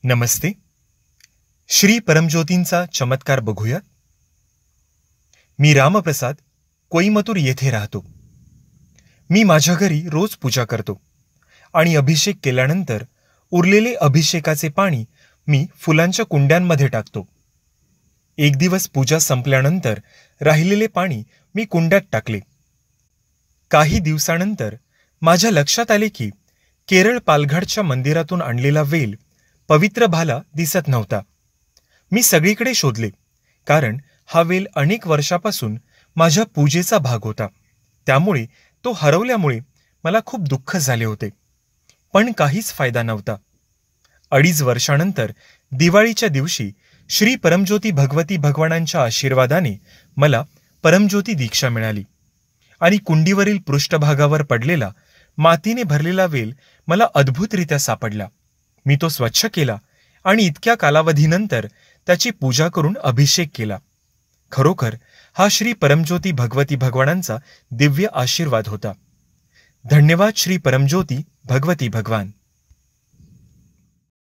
नमस्ते. श्री परमज्योतींचा चमत्कार बघूया. मी रामप्रसाद कोईमतूर येथे राहतो. मी माझ्या घरी रोज पूजा करतो आणि अभिषेक केल्यानंतर उरलेले अभिषेकाचे पाणी मी फुलांच्या कुंड्यांमध्ये टाकतो. एक दिवस पूजा संपल्यानंतर राहिलेले पाणी मी कुंड्यात टाकले. काही दिवसानंतर माझ्या लक्षात आले की केरळ पालघाटच्या मंदिरातून आणलेला वेल पवित्र भाला दिसत नव्हता. मी सगळीकडे शोधले, कारण हा वेल अनेक वर्षापासून माझ्या पूजेचा भाग होता. त्यामुळे तो हरवल्यामुळे मला खूप दुःख झाले होते, पण काहीच फायदा नव्हता. 2.5 वर्षानंतर दिवाळीच्या दिवशी श्री परमज्योती भगवती भगवानांच्या आशीर्वादाने मला परमज्योती दीक्षा मिळाली आणि कुंडीवरील पृष्ठभागावर पडलेला मातीने भरलेला वेल मला अद्भुतरित्या सापडला. मी तो स्वच्छ केला आणि इतक्या कालावधीनंतर त्याची पूजा करून अभिषेक केला. खरोखर हा श्री परमज्योती भगवती भगवानांचा दिव्य आशीर्वाद होता. धन्यवाद श्री परमज्योती भगवती भगवान.